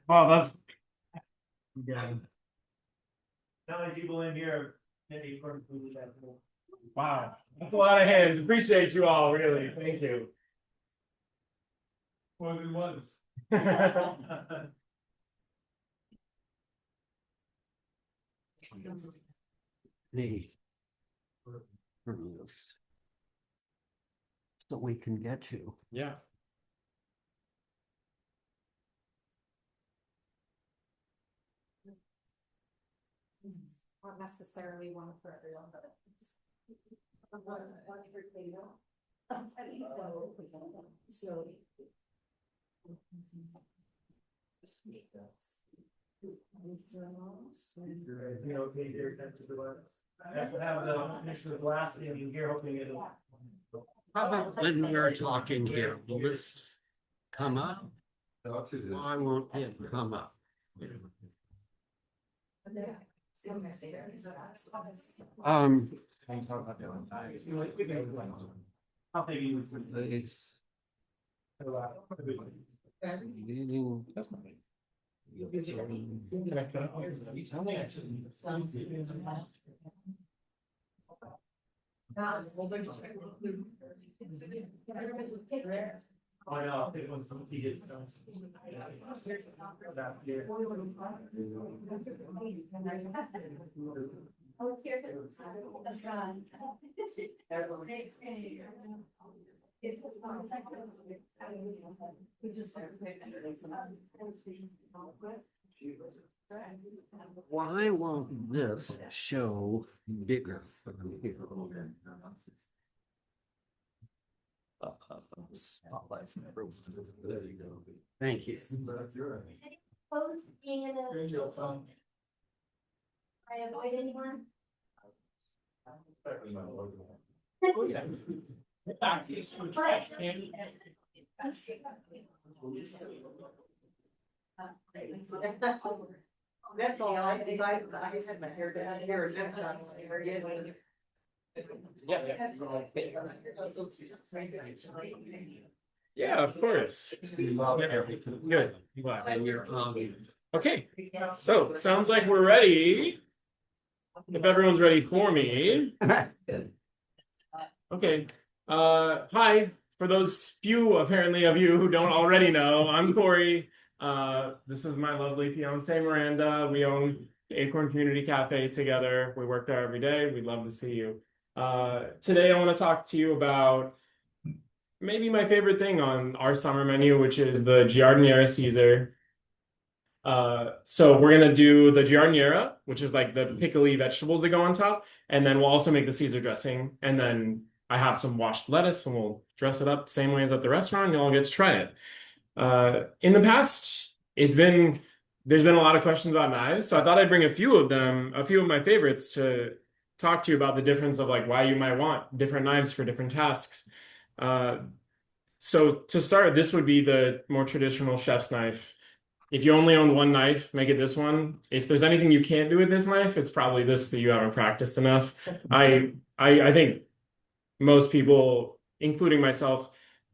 Wow, that's yeah. How many people in here have any Acorn food that Wow. That's a lot of hands. Appreciate you all, really. Thank you. more than once? The reviews. So we can get you. Yeah. Not necessarily one for everyone, but one for Cleo. At least one for Cleo. So. You know, okay, here, that's the ones. I have to have the picture of glass in here, hoping it'll. How about when we're talking here, will this come up? Why won't it come up? Um, How big you it's meeting. That's fine. I know, it was some easy stuff. Oh, it's here. That's gone. We just. Why won't this show bigger from here? Spotlight. There you go. Thank you. Opposed being in a. I avoid anyone? Access to trash. That's all I think. I had my hair down here. Yeah, of course. Good. And you're Okay. So sounds like we're ready. If everyone's ready for me. Okay. Hi. For those few apparently of you who don't already know, I'm Corey. This is my lovely fiance Miranda. We own the Acorn Community Cafe together. We work there every day. We'd love to see you. Today I want to talk to you about maybe my favorite thing on our summer menu, which is the giardiniera Caesar. So we're gonna do the giardiniera, which is like the pickly vegetables that go on top, and then we'll also make the Caesar dressing, and then I have some washed lettuce, and we'll dress it up the same way as at the restaurant, and you'll get to try it. In the past, there's been a lot of questions about knives, so I thought I'd bring a few of my favorites to talk to you about the difference of like why you might want different knives for different tasks. So to start, this would be the more traditional chef's knife. If you only own one knife, make it this one. If there's anything you can't do with this knife, it's probably this that you haven't practiced enough. I think most people, including myself,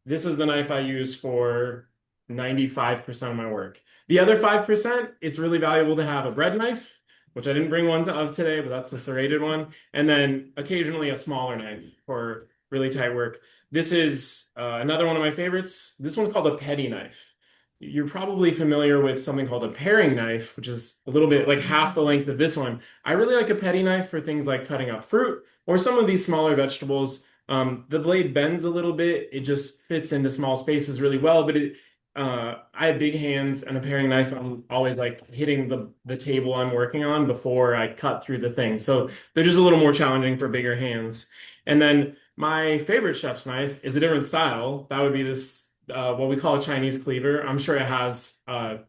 this is the knife I use for 95% of my work. The other 5%, it's really valuable to have a bread knife, which I didn't bring one of today, but that's the serrated one, and then occasionally a smaller knife for really tight work. This is another one of my favorites. This one's called a petty knife. You're probably familiar with something called a paring knife, which is a little bit like half the length of this one. I really like a petty knife for things like cutting up fruit or some of these smaller vegetables. The blade bends a little bit. It just fits into small spaces really well, but I have big hands, and a paring knife, I'm always like hitting the table I'm working on before I cut through the thing. So they're just a little more challenging for bigger hands. And then my favorite chef's knife is a different style. That would be this what we call a Chinese cleaver. I'm sure it has a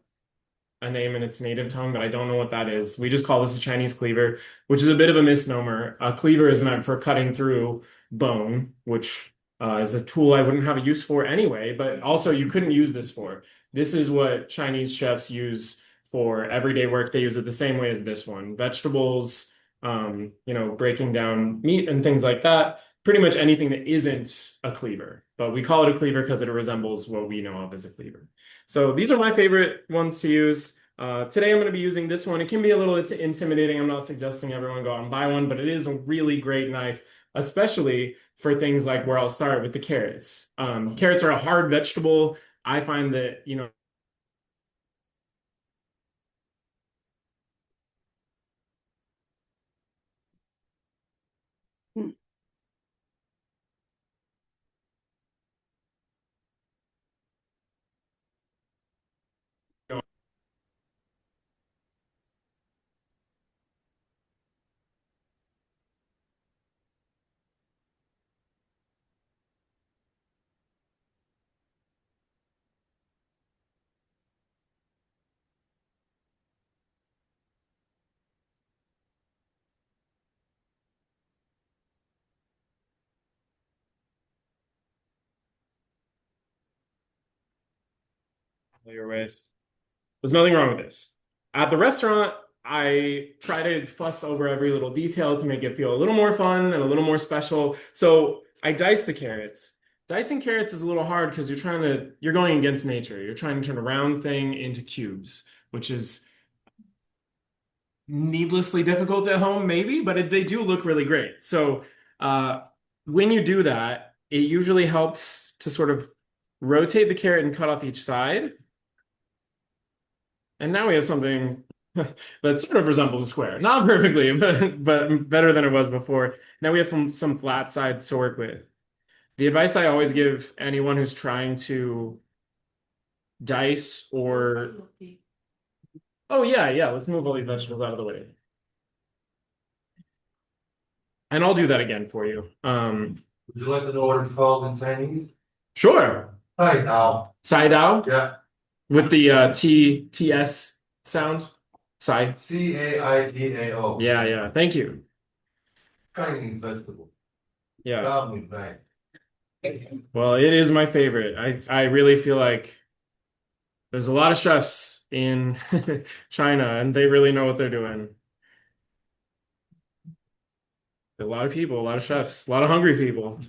name in its native tongue, but I don't know what that is. We just call this a Chinese cleaver, which is a bit of a misnomer. A cleaver is meant for cutting through bone, which is a tool I wouldn't have a use for anyway, but also you couldn't use this for. This is what Chinese chefs use for everyday work. They use it the same way as this one. Vegetables, breaking down meat and things like that. Pretty much anything that isn't a cleaver. but we call it a cleaver because it resembles what we know of as a cleaver. So these are my favorite ones to use. Today I'm going to be using this one. It can be a little intimidating. I'm not suggesting everyone go out and buy one, but it is a really great knife, especially for things like where I'll start with the carrots. Carrots are a hard vegetable. I find that, you know, familiar with. There's nothing wrong with this. At the restaurant, I try to fuss over every little detail to make it feel a little more fun and a little more special. So I dice the carrots. Dicing carrots is a little hard because you're going against nature. You're trying to turn a round thing into cubes, which is needlessly difficult at home, maybe, but they do look really great. So uh, when you do that, it usually helps to sort of rotate the carrot and cut off each side. And now we have something that sort of resembles a square. Not perfectly, but better than it was before. Now we have some flat sides to work with. The advice I always give anyone who's trying to dice or... Oh, yeah, yeah, let's move all these vegetables out of the way. And I'll do that again for you. Would you like to know what it's called in Chinese? Sure. Hi now. Side out Yeah. with the TS sound. Sai. Caidao. Yeah, yeah. Thank you. Chinese vegetable. Yeah. Garlic knife. Well, it is my favorite. I really feel like there's a lot of chefs in China and they really know what they're doing. A lot of people, a lot of chefs, a lot of hungry people.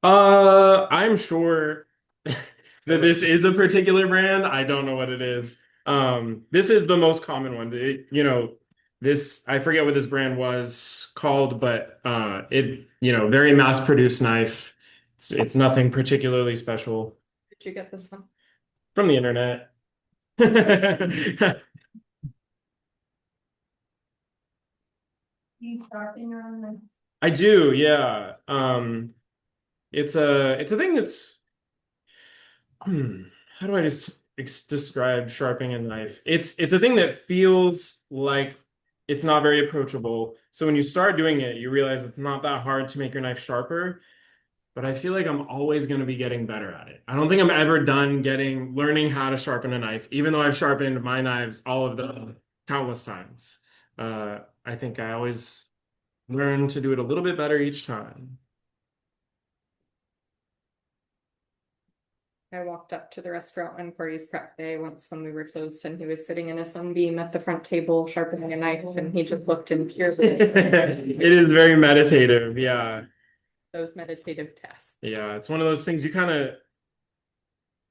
I'm sure that this is a particular brand. I don't know what it is. This is the most common one. This I forget what this brand was called, but very mass-produced knife. It's nothing particularly special. Did you get this one? From the internet. You sharpen your own knife? I do, yeah. It's a thing that's how do I just describe sharpening a knife? It's a thing that feels like it's not very approachable. So when you start doing it, you realize it's not that hard to make your knife sharper. But I feel like I'm always going to be getting better at it. I don't think I'm ever done learning how to sharpen a knife, even though I've sharpened my knives all of them countless times. I think I always learn to do it a little bit better each time. I walked up to the restaurant on Corey's prep day once when we were closed and he was sitting in a sunbeam at the front table sharpening a knife and he just looked in pure It is very meditative, yeah. Those meditative tasks. Yeah, it's one of those things you kind of,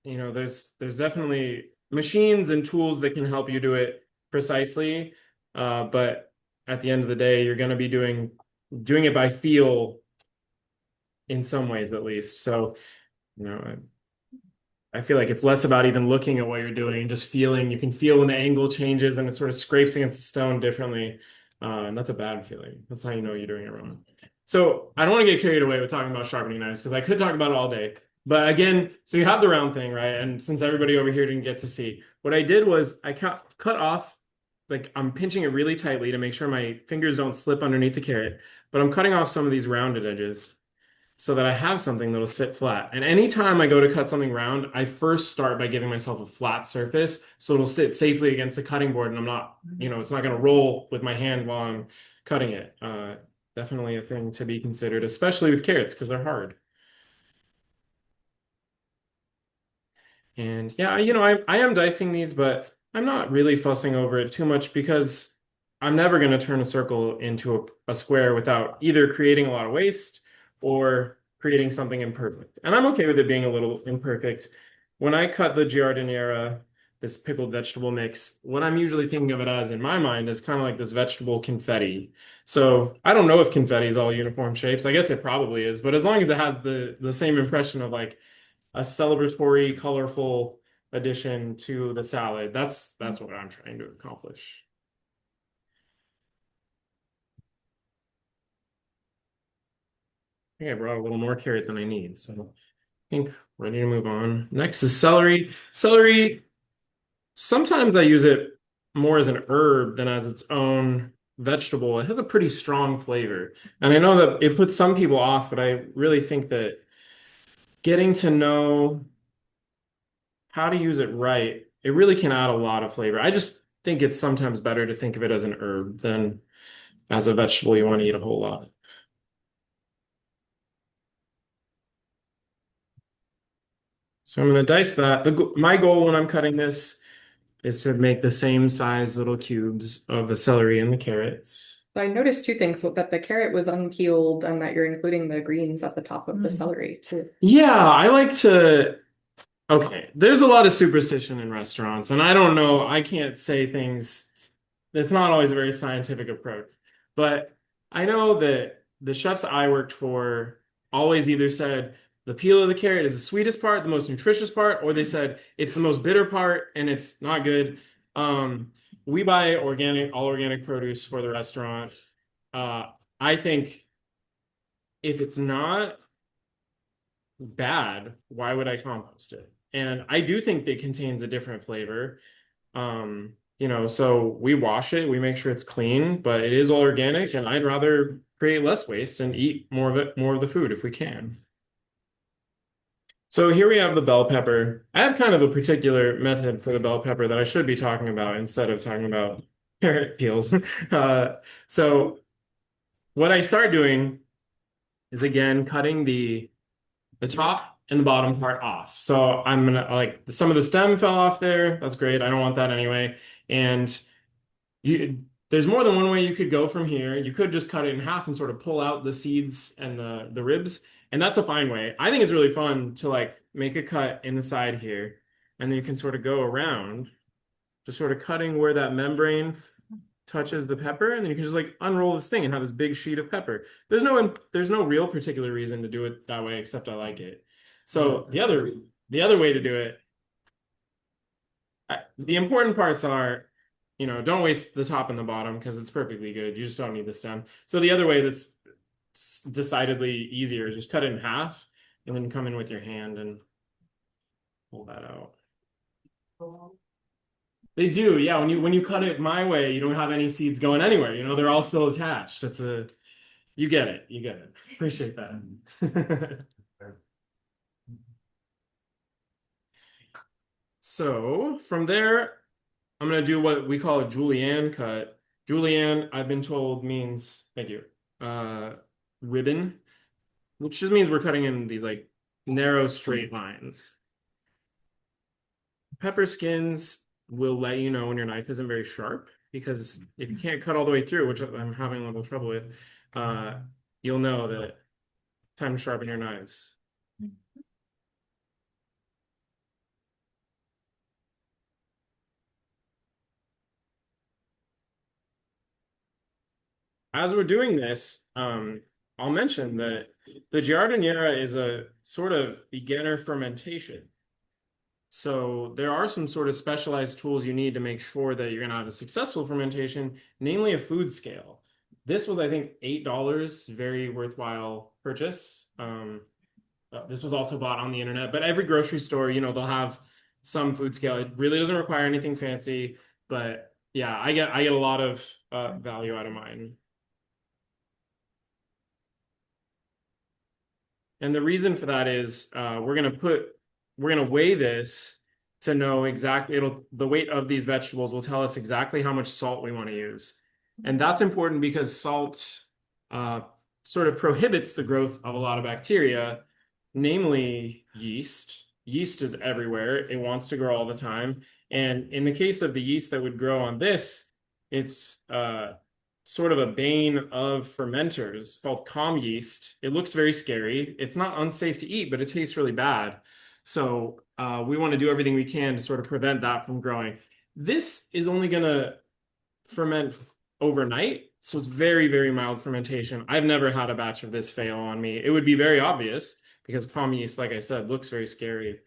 there's definitely machines and tools that can help you do it precisely. But at the end of the day, you're going to be doing it by feel in some ways, at least. So, I feel like it's less about even looking at what you're doing and just feeling. You can feel when the angle changes and it sort of scrapes against the stone differently. And that's a bad feeling. That's how you know you're doing it wrong. So I don't want to get carried away with talking about sharpening knives because I could talk about it all day. But again, so you have the round thing, right? And since everybody over here didn't get to see, what I did was I cut off, like I'm pinching it really tightly to make sure my fingers don't slip underneath the carrot. But I'm cutting off some of these rounded edges so that I have something that'll sit flat. And anytime I go to cut something round, I first start by giving myself a flat surface so it'll sit safely against the cutting board and I'm not, it's not going to roll with my hand while I'm cutting it. Definitely a thing to be considered, especially with carrots because they're hard. And yeah, I am dicing these, but I'm not really fussing over it too much because I'm never going to turn a circle into a square without either creating a lot of waste or creating something imperfect. And I'm okay with it being a little imperfect. When I cut the giardiniera, this pickled vegetable mix, what I'm usually thinking of it as in my mind is kind of like this vegetable confetti. So I don't know if confetti is all uniform shapes. I guess it probably is, but as long as it has the same impression of like a celebratory, colorful addition to the salad, that's what I'm trying to accomplish. I think I brought a little more carrot than I need, so I think ready to move on. Next is celery. Celery, sometimes I use it more as an herb than as its own vegetable. It has a pretty strong flavor. And I know that it puts some people off, but I really think that getting to know how to use it right, it really can add a lot of flavor. I just think it's sometimes better to think of it as an herb than as a vegetable you want to eat a whole lot. So I'm going to dice that. My goal when I'm cutting this is to make the same size little cubes of the celery and the carrots. So I noticed two things, so that the carrot was unpeeled and that you're including the greens at the top of the celery too. Yeah, I like to. Okay, there's a lot of superstition in restaurants, and I don't know, I can't say things. It's not always a very scientific approach. But I know that the chefs I worked for always either said the peel of the carrot is the sweetest part, the most nutritious part, or they said it's the most bitter part and it's not good. We buy all organic produce for the restaurant. I think if it's not bad, why would I compost it? And I do think it contains a different flavor. So we wash it, we make sure it's clean, but it is all organic, and I'd rather create less waste and eat more of it, more of the food if we can. So here we have the bell pepper. I have kind of a particular method for the bell pepper that I should be talking about instead of talking about carrot peels. So what I start doing is again cutting the top and the bottom part off. So I'm gonna like some of the stem fell off there. That's great. I don't want that anyway. And there's more than one way you could go from here. You could just cut it in half and sort of pull out the seeds and the ribs, and that's a fine way. I think it's really fun to like make a cut in the side here, and then you can sort of go around, just sort of cutting where that membrane touches the pepper, and then you can just like unroll this thing and have this big sheet of pepper. There's no real particular reason to do it that way, except I like it. So the other way to do it, the important parts are, don't waste the top and the bottom because it's perfectly good. You just don't need the stem. So the other way that's decidedly easier is just cut it in half and then come in with your hand and pull that out. They do, yeah. When you cut it my way, you don't have any seeds going anywhere. They're all still attached. You get it. You get it. Appreciate that. So from there, I'm gonna do what we call a julienne cut. Julienne, I've been told means, thank you, ribbon, which just means we're cutting in these like narrow straight lines. Pepper skins will let you know when your knife isn't very sharp, because if you can't cut all the way through, which I'm having a little trouble with, you'll know that it's time to sharpen your knives. As we're doing this, I'll mention that the giardiniera is a sort of beginner fermentation. So there are some sort of specialized tools you need to make sure that you're going to have a successful fermentation, namely a food scale. This was, I think, $8, very worthwhile purchase. This was also bought on the internet, but every grocery store, they'll have some food scale. It really doesn't require anything fancy, but yeah, I get a lot of value out of mine. And the reason for that is we're gonna weigh this to know exactly, the weight of these vegetables will tell us exactly how much salt we want to use. And that's important because salt sort of prohibits the growth of a lot of bacteria, namely yeast. Yeast is everywhere. It wants to grow all the time. And in the case of the yeast that would grow on this, it's sort of a bane of fermenters called calm yeast. It looks very scary. It's not unsafe to eat, but it tastes really bad. So we want to do everything we can to sort of prevent that from growing. This is only going to ferment overnight, so it's very, very mild fermentation. I've never had a batch of this fail on me. It would be very obvious because calm yeast, like I said, looks very scary.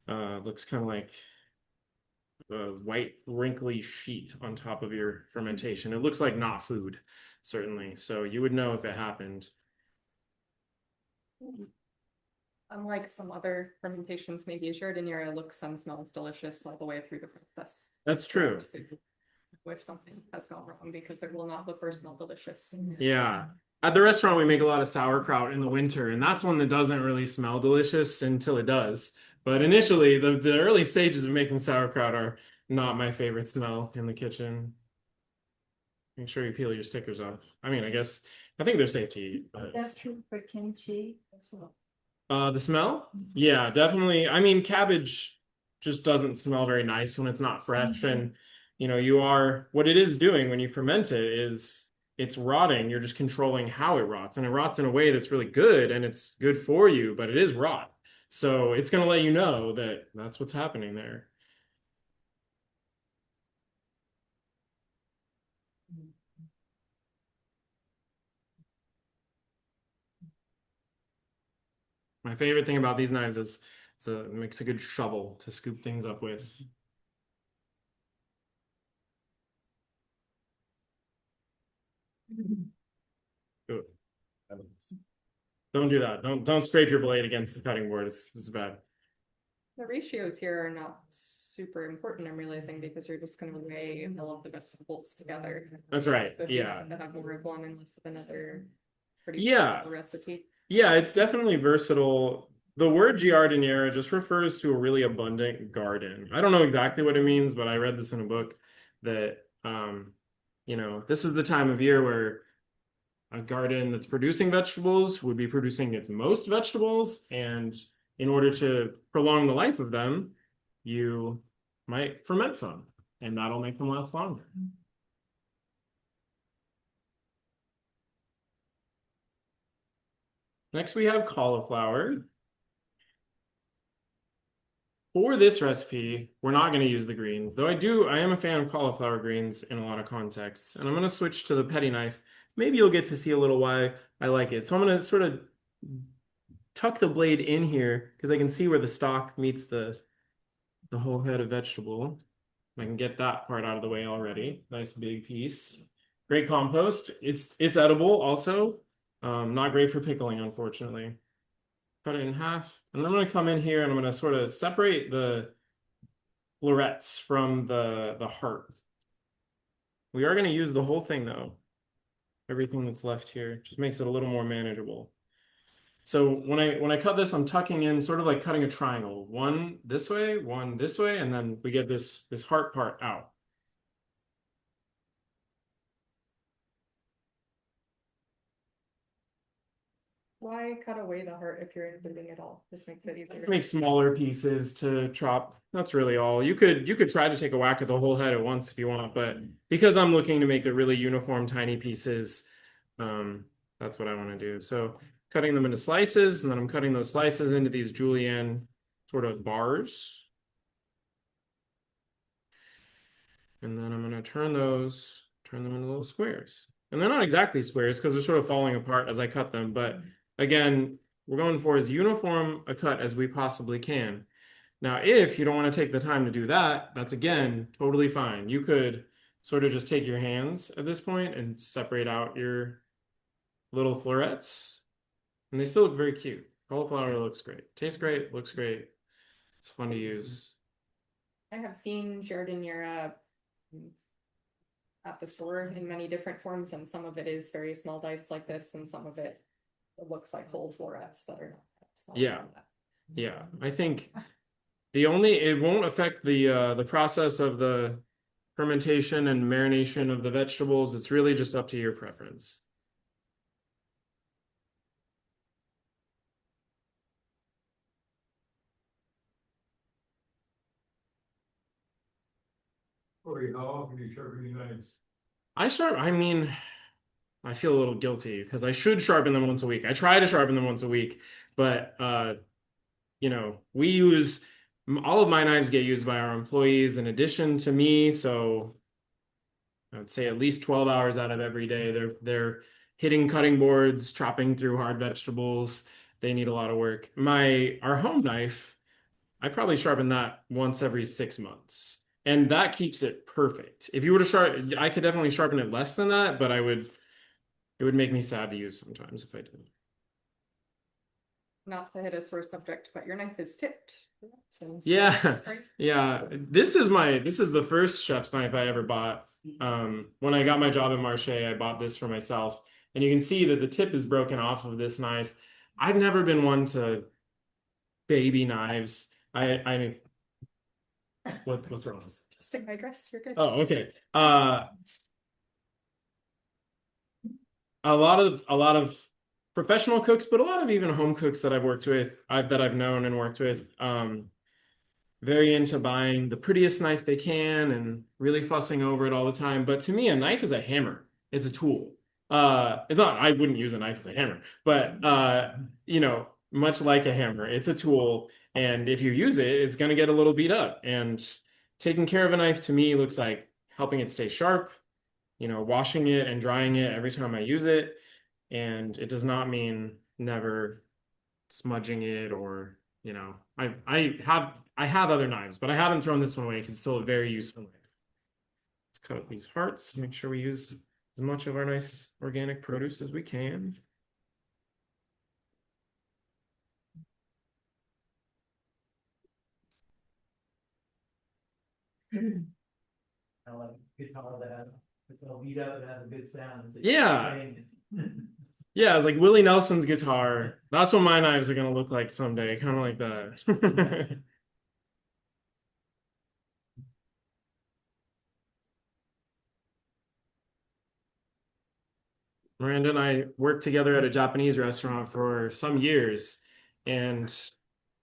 Looks kind of like a white wrinkly sheet on top of your fermentation. It looks like not food, certainly. So you would know if it happened. Unlike some other fermentations, maybe a Jardiniera looks and smells delicious all the way through the process. That's true. If something has gone wrong, because it will not look or smell delicious. Yeah. At the restaurant, we make a lot of sauerkraut in the winter, and that's one that doesn't really smell delicious until it does. But initially, the early stages of making sauerkraut are not my favorite smell in the kitchen. Make sure you peel your stickers off. I mean, I think they're safe to eat. But... Is that true for kimchi as well? The smell? Yeah, definitely. I mean, cabbage just doesn't smell very nice when it's not fresh. And, what it is doing when you ferment it is it's rotting. You're just controlling how it rots. And it rots in a way that's really good and it's good for you, but it is rot. So it's going to let you know that that's what's happening there. My favorite thing about these knives is it makes a good shovel to scoop things up with. Ooh. Don't do that. Don't scrape your blade against the cutting board. It's bad. The ratios here are not super important, I'm realizing, because you're just going to weigh all of the vegetables together. That's right. So if you Yeah. happen to have more of one and less of another, pretty Yeah. simple recipe. Yeah, it's definitely versatile. The word giardiniera just refers to a really abundant garden. I don't know exactly what it means, but I read this in a book that this is the time of year where a garden that's producing vegetables would be producing its most vegetables, and in order to prolong the life of them, you might ferment some, and that'll make them last longer. Next, we have cauliflower. For this recipe, we're not going to use the greens, though I am a fan of cauliflower greens in a lot of contexts. And I'm going to switch to the petty knife. Maybe you'll get to see a little why I like it. So I'm going to sort of tuck the blade in here because I can see where the stalk meets the whole head of vegetable. I can get that part out of the way already. Nice big piece. Great compost. It's edible also. Not great for pickling, unfortunately. Cut it in half. And I'm going to come in here and I'm going to sort of separate the florets from the heart. We are going to use the whole thing though. Everything that's left here just makes it a little more manageable. So when I cut this, I'm tucking in sort of like cutting a triangle. One this way, and then we get this heart part out. Why cut away the heart if you're including it all? Just makes it easier. Make smaller pieces to chop. That's really all. You could try to take a whack at the whole head at once if you want, but because I'm looking to make the really uniform tiny pieces, that's what I want to do. So cutting them into slices, and then I'm cutting those slices into these julienne sort of bars. And then I'm going to turn them into little squares. And they're not exactly squares because they're sort of falling apart as I cut them, but again, we're going for as uniform a cut as we possibly can. Now, if you don't want to take the time to do that, that's again, totally fine. You could sort of just take your hands at this point and separate out your little florets. And they still look very cute. Cauliflower looks great. Tastes great, looks great. It's fun to use. I have seen Jardiniera at the store in many different forms, and some of it is very small dice like this, and some of it looks like whole florets that are not small. Yeah. Yeah, I think it won't affect the process of the fermentation and marination of the vegetables. It's really just up to your preference. Corey, how often do you sharpen your knives? I mean, I feel a little guilty because I should sharpen them once a week. I try to sharpen them once a week, but we use all of my knives get used by our employees in addition to me, so I would say at least 12 hours out of every day they're hitting cutting boards, chopping through hard vegetables. They need a lot of work. Our home knife, I probably sharpen that once every 6 months. And that keeps it perfect. If you were to I could definitely sharpen it less than that, but it would make me sad to use sometimes if I did. Not to hit a sore subject, but your knife is tipped. So Yeah. right? Yeah. This is the first chef's knife I ever bought. When I got my job at Marche, I bought this for myself. And you can see that the tip is broken off of this knife. I've never been one to baby knives. What's wrong? Just in my dress, you're good. Oh, okay. A lot of professional cooks, but a lot of even home cooks that I've worked with, that I've known and worked with, very into buying the prettiest knife they can and really fussing over it all the time. But to me, a knife is a hammer. It's a tool. It's not, I wouldn't use a knife as a hammer, but much like a hammer, it's a tool. And if you use it, it's going to get a little beat up. And taking care of a knife to me looks like helping it stay sharp, washing it and drying it every time I use it. And it does not mean never smudging it or, I have other knives, but I haven't thrown this one away because it's still a very useful knife. Let's cut up these hearts, make sure we use as much of our nice organic produce as we can. I like guitar that has, it's all beat up, it has a good sound. It's like Yeah. playing Yeah, it's like Willie Nelson's guitar. That's what my knives are gonna look like someday, kind of like that. Miranda and I worked together at a Japanese restaurant for some years, and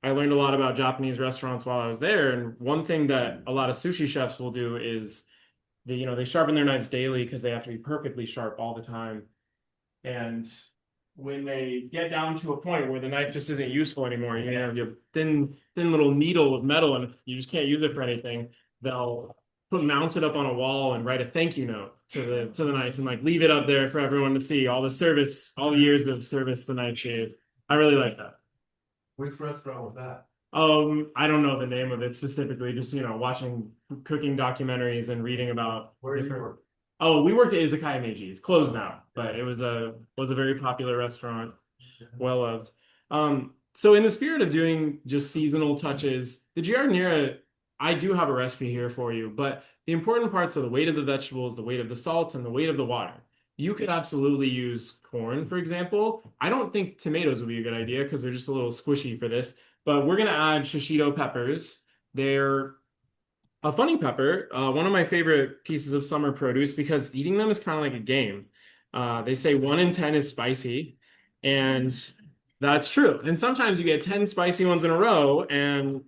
I learned a lot about Japanese restaurants while I was there. And one thing that a lot of sushi chefs will do is they sharpen their knives daily because they have to be perfectly sharp all the time. And when they get down to a point where the knife just isn't useful anymore, you have your thin little needle of metal and you just can't use it for anything, they'll mount it up on a wall and write a thank you note to the knife and like leave it up there for everyone to see all the years of service the knife gave. I really like that. Which restaurant was that? I don't know the name of it specifically, just watching cooking documentaries and reading about Where you different. were? Oh, we worked at Izakaya Meiji. It's closed now, but it was a very popular restaurant, well loved. So in the spirit of doing just seasonal touches, the giardiniera, I do have a recipe here for you, but the important parts are the weight of the vegetables, the weight of the salt, and the weight of the water. You could absolutely use corn, for example. I don't think tomatoes would be a good idea because they're just a little squishy for this, but we're gonna add shishito peppers. They're a funny pepper, one of my favorite pieces of summer produce because eating them is kind of like a game. They say 1 in 10 is spicy, and that's true. And sometimes you get 10 spicy ones in a row, and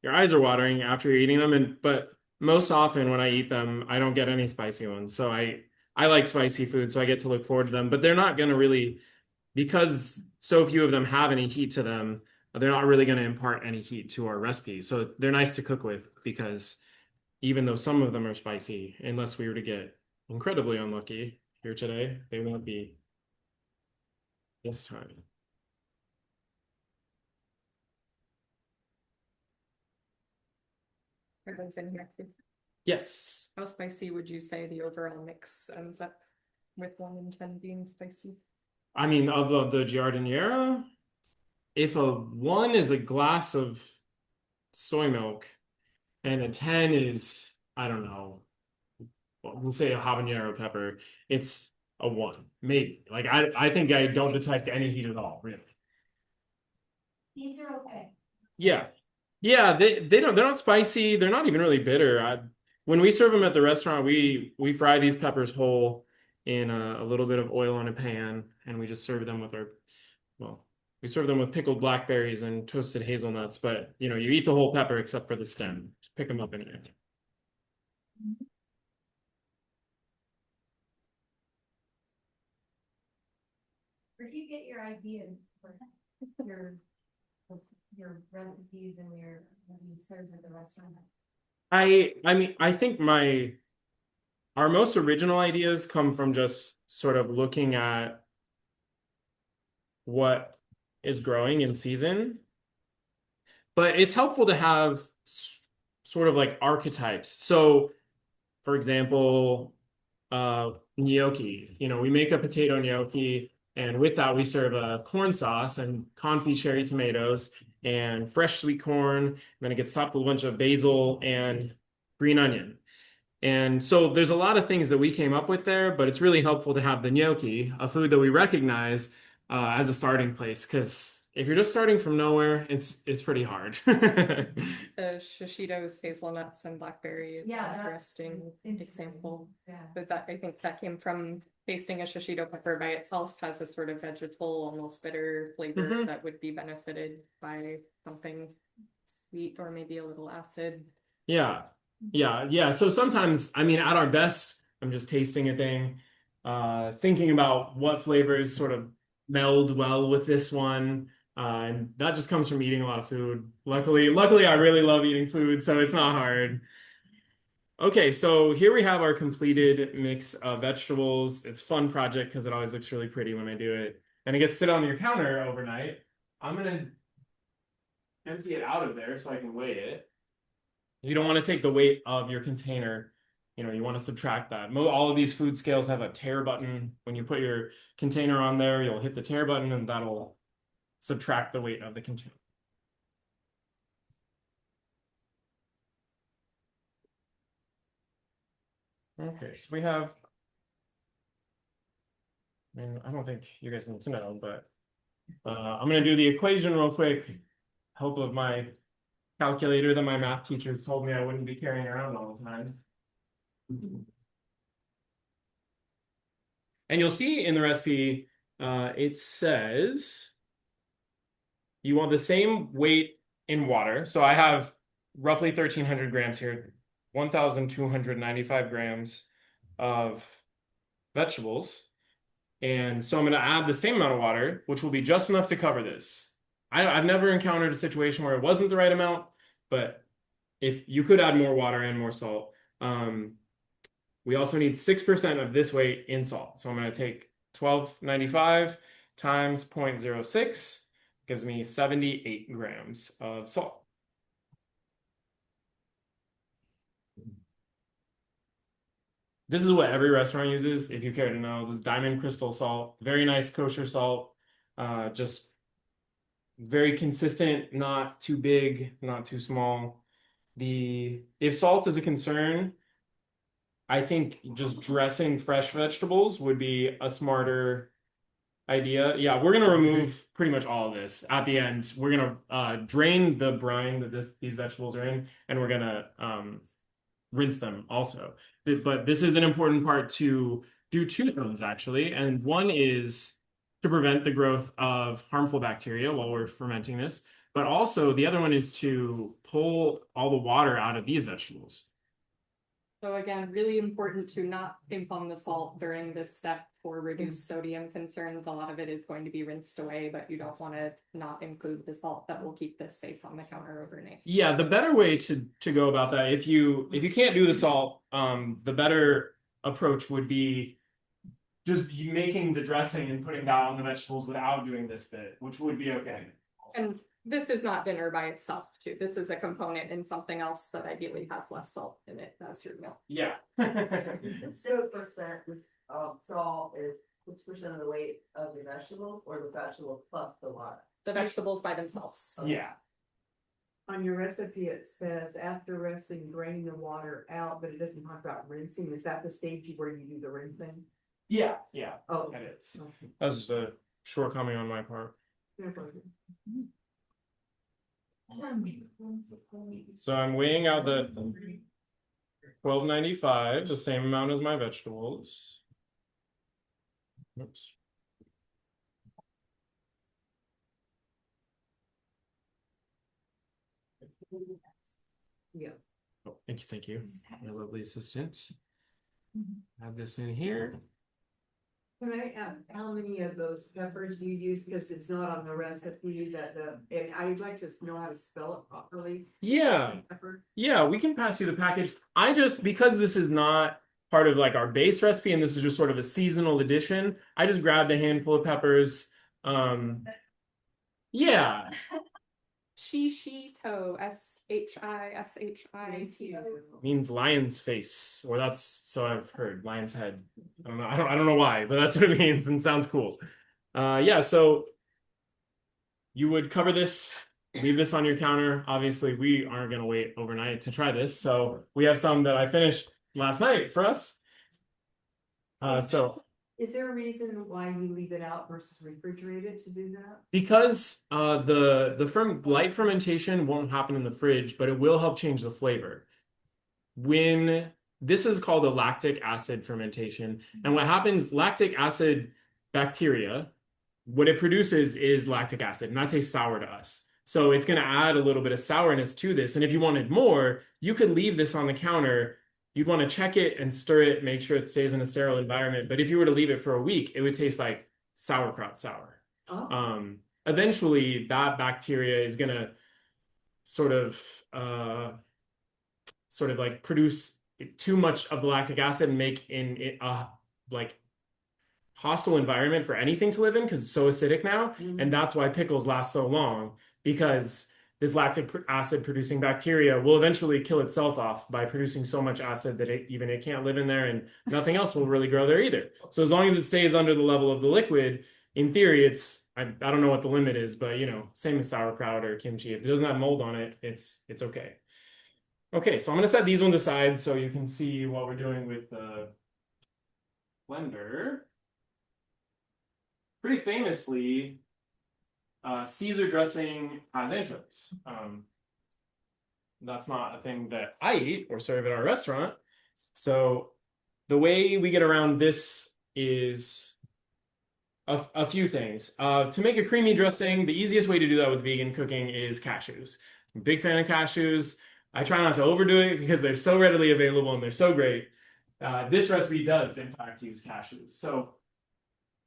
your eyes are watering after you're eating them. But most often when I eat them, I don't get any spicy ones. So I like spicy food, so I get to look forward to them. But they're not going to really, because so few of them have any heat to them, they're not really going to impart any heat to our recipe. So they're nice to cook with because even though some of them are spicy, unless we were to get incredibly unlucky here today, they won't be this time. Are those in here? Yes. How spicy would you say the overall mix ends up with 1 in 10 being spicy? I mean, of the giardiniera, if a 1 is a glass of soy milk and a 10 is, I don't know, we'll say a habanero pepper, it's a 1, maybe. Like I think I don't detect any heat at all, really. These are okay. Yeah. Yeah, they're not spicy. They're not even really bitter. When we serve them at the restaurant, we fry these peppers whole in a little bit of oil on a pan, and we just serve them with we serve them with pickled blackberries and toasted hazelnuts. But you eat the whole pepper except for the stem. Just pick them up in it. Where do you get your ideas for your, your recipes and your, what you serve at the restaurant? I mean, I think our most original ideas come from just sort of looking at what is growing in season. But it's helpful to have sort of like archetypes. So, for example, gnocchi. You know, we make a potato gnocchi, and with that, we serve a corn sauce and confit cherry tomatoes and fresh sweet corn. And then it gets topped with a bunch of basil and green onion. And so there's a lot of things that we came up with there, but it's really helpful to have the gnocchi, a food that we recognize as a starting place, because if you're just starting from nowhere, it's pretty hard. The shishitos, hazelnuts, and blackberry is Yeah, an that's interesting interesting. example. Yeah. But that, I think that came from tasting a shishito pepper by itself has a sort of vegetal, almost bitter flavor Mhm. that would be benefited by something sweet or maybe a little acid. Yeah. Yeah. So sometimes, I mean, at our best, I'm just tasting a thing, thinking about what flavors sort of meld well with this one. And that just comes from eating a lot of food. Luckily, I really love eating food, so it's not hard. Okay, so here we have our completed mix of vegetables. It's a fun project because it always looks really pretty when I do it. And it gets to sit on your counter overnight. I'm gonna empty it out of there so I can weigh it. You don't want to take the weight of your container. You know, you want to subtract that. All of these food scales have a tare button. When you put your container on there, you'll hit the tare button and that'll subtract the weight of the container. Okay, so we have, I mean, I don't think you guys need to know, but I'm going to do the equation real quick. Help of my calculator that my math teacher told me I wouldn't be carrying around all the time. And you'll see in the recipe, it says you want the same weight in water. So I have roughly 1,300 grams here, 1,295 grams of vegetables. And so I'm going to add the same amount of water, which will be just enough to cover this. I've never encountered a situation where it wasn't the right amount, but if you could add more water and more salt. We also need 6% of this weight in salt. So I'm going to take 1295 times 0.06 gives me 78 grams of salt. This is what every restaurant uses, if you care to know. This is diamond crystal salt, very nice kosher salt, just very consistent, not too big, not too small. If salt is a concern, I think just dressing fresh vegetables would be a smarter idea. Yeah, we're gonna remove pretty much all of this at the end. We're gonna drain the brine that these vegetables are in, and we're gonna rinse them also. But this is an important part to do two things actually, and one is to prevent the growth of harmful bacteria while we're fermenting this, but also the other one is to pull all the water out of these vegetables. So again, really important to not skimp on the salt during this step for reduced sodium concerns. A lot of it is going to be rinsed away, but you don't want to not include the salt that will keep this safe on the counter overnight. Yeah, the better way to go about that, if you can't do the salt, the better approach would be just making the dressing and putting that on the vegetables without doing this bit, which would be okay. And this is not dinner by itself too. This is a component in something else that ideally has less salt in it. That's your meal. Yeah. 6% is salt is 6% of the weight of the vegetables or the vegetables plus the water. The vegetables by themselves. Yeah. On your recipe, it says after rinsing, drain the water out, but it doesn't talk about rinsing. Is that the stage where you do the rinsing? Yeah. Oh. That is. That's just a shortcoming on my part. So I'm weighing out the 1295, the same amount as my vegetables. Oops. Yeah. Oh, thank you, my lovely assistant. Add this in here. Can I ask how many of those peppers you use, because it's not on the recipe and I'd like to know how to spell it properly. Yeah. Pepper. Yeah, we can pass you the package. I just, because this is not part of like our base recipe and this is just sort of a seasonal addition, I just grabbed a handful of peppers. Yeah, Shishito, Shishito. means lion's face, or that's so I've heard. Lion's head. I don't know. I don't know why, but that's what it means and sounds cool. Yeah, so you would cover this, leave this on your counter. Obviously, we aren't gonna wait overnight to try this, so we have some that I finished last night for us. So Is there a reason why you leave it out versus refrigerated to do that? because the light fermentation won't happen in the fridge, but it will help change the flavor. When this is called a lactic acid fermentation, and what happens, lactic acid bacteria, what it produces is lactic acid, and that tastes sour to us. So it's going to add a little bit of sourness to this. And if you wanted more, you could leave this on the counter. You'd want to check it and stir it, make sure it stays in a sterile environment. But if you were to leave it for a week, it would taste like sauerkraut sour. Oh. Eventually, that bacteria is going to sort of like produce too much of the lactic acid and make it like hostile environment for anything to live in because it's so acidic now. And that's why pickles last so long, because this lactic acid producing bacteria will eventually kill itself off by producing so much acid that it can't live in there, and nothing else will really grow there either. So as long as it stays under the level of the liquid, in theory, I don't know what the limit is, but same as sauerkraut or kimchi. If it doesn't have mold on it, it's okay. Okay, so I'm gonna set these ones aside so you can see what we're doing with the blender. Pretty famously, Caesar dressing has anchovies. That's not a thing that I eat or serve at our restaurant. So the way we get around this is a few things. To make a creamy dressing, the easiest way to do that with vegan cooking is cashews. I'm a big fan of cashews. I try not to overdo it because they're so readily available and they're so great. This recipe does, in fact, use cashews. So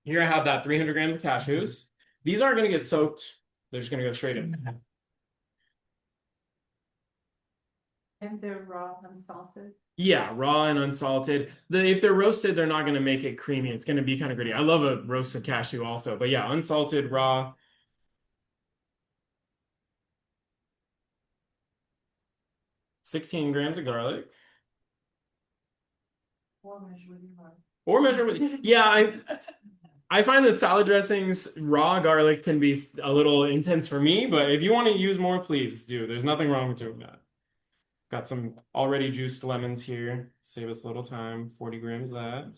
here I have that 300 grams of cashews. These aren't going to get soaked. They're just going to go straight in. And they're raw, unsalted? Yeah, raw and unsalted. If they're roasted, they're not going to make it creamy. It's going to be kind of gritty. I love a roasted cashew also. But yeah, unsalted, raw. 16 grams of garlic. Or measure with your heart. Or measure with, yeah, I find that salad dressings, raw garlic can be a little intense for me, but if you want to use more, please do. There's nothing wrong with doing that. Got some already juiced lemons here. Save us a little time. 40 grams of that.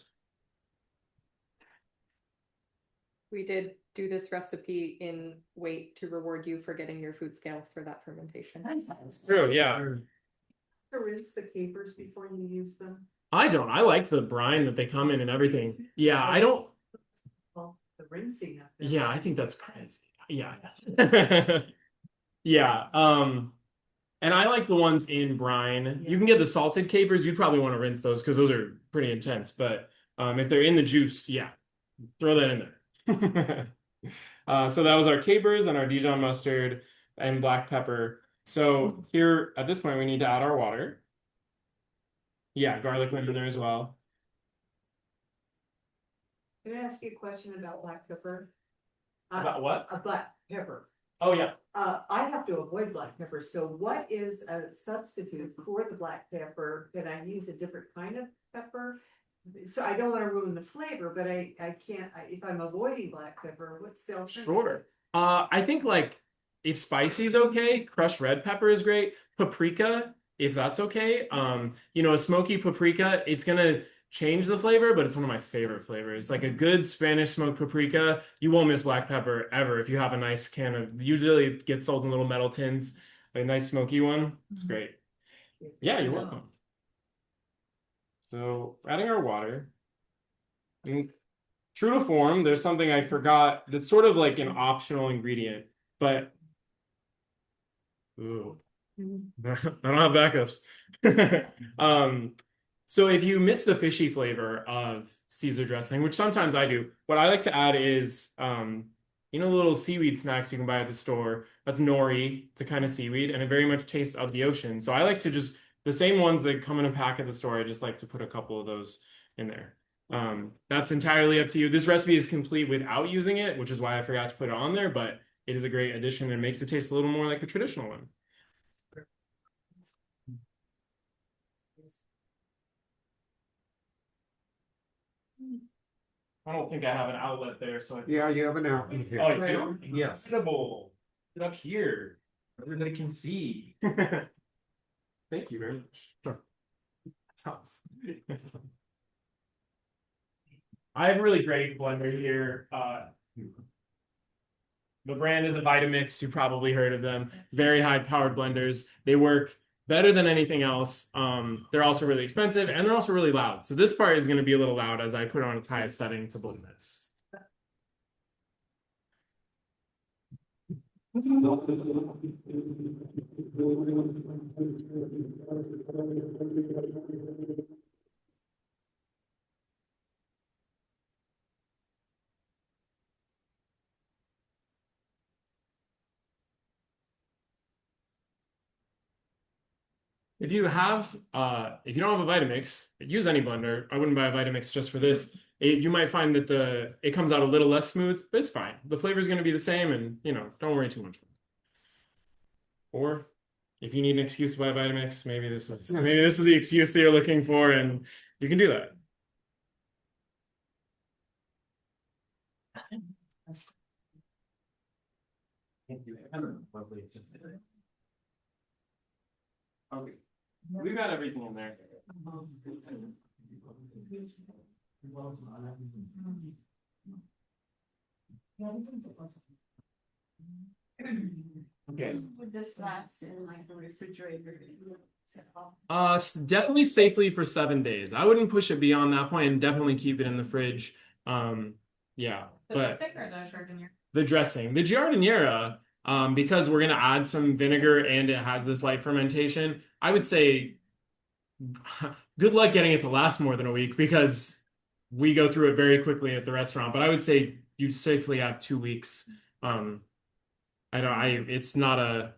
We did do this recipe in weight to reward you for getting your food scale for that fermentation. It's true, yeah. To rinse the capers before you use them? I don't. I like the brine that they come in and everything. Yeah, I don't. Well, the rinsing of them. Yeah, I think that's crazy. Yeah. Yeah. And I like the ones in brine. You can get the salted capers. You'd probably want to rinse those because those are pretty intense. But if they're in the juice, yeah, throw that in there. So that was our capers and our Dijon mustard and black pepper. So here at this point, we need to add our water. Yeah, garlic went in there as well. Can I ask you a question about black pepper? About what? A black pepper. Oh, yeah. I have to avoid black pepper, so what is a substitute for the black pepper? Can I use a different kind of pepper? So I don't want to ruin the flavor, but I can't, if I'm avoiding black pepper, what's the alternative? Sure. I think like if spicy is okay, crushed red pepper is great. Paprika, if that's okay. A smoky paprika, it's gonna change the flavor, but it's one of my favorite flavors. Like a good Spanish smoked paprika, you won't miss black pepper ever if you have a nice can of, usually it gets sold in little metal tins, a nice smoky one. It's great. Yeah, you're welcome. So adding our water. And true to form, there's something I forgot that's sort of like an optional ingredient, but ooh. I don't have backups. So if you miss the fishy flavor of Caesar dressing, which sometimes I do. What I like to add is, you know, the little seaweed snacks you can buy at the store. That's nori. It's a kind of seaweed, and it very much tastes of the ocean. So I like to just the same ones that come in a pack at the store. I just like to put a couple of those in there. That's entirely up to you. This recipe is complete without using it, which is why I forgot to put it on there, but it is a great addition and makes it taste a little more like a traditional one. I don't think I have an outlet there, so Yeah, you have an outlet Oh, here. I do? Yes. Incredible. Get up here. Everybody can see. Thank you very much. Sure. Tough. I have a really great blender here. The brand is a Vitamix. You probably heard of them. Very high powered blenders. They work better than anything else. They're also really expensive and they're also really loud. So this part is going to be a little loud as I put on its highest setting to blend this. If you if you don't have a Vitamix, use any blender. I wouldn't buy a Vitamix just for this. You might find that it comes out a little less smooth, but it's fine. The flavor is going to be the same, and you know, don't worry too much. Or if you need an excuse to buy a Vitamix, maybe this is the excuse that you're looking for, and you can do that. Okay. We've got everything in there. Okay. Would this last in like the refrigerator? Definitely safely for 7 days. I wouldn't push it beyond that point and definitely keep it in the fridge. Yeah, The but dressing or the giardiniera? the dressing, the giardiniera, because we're gonna add some vinegar and it has this light fermentation, I would say good luck getting it to last more than a week because we go through it very quickly at the restaurant. But I would say you safely have 2 weeks. It's not a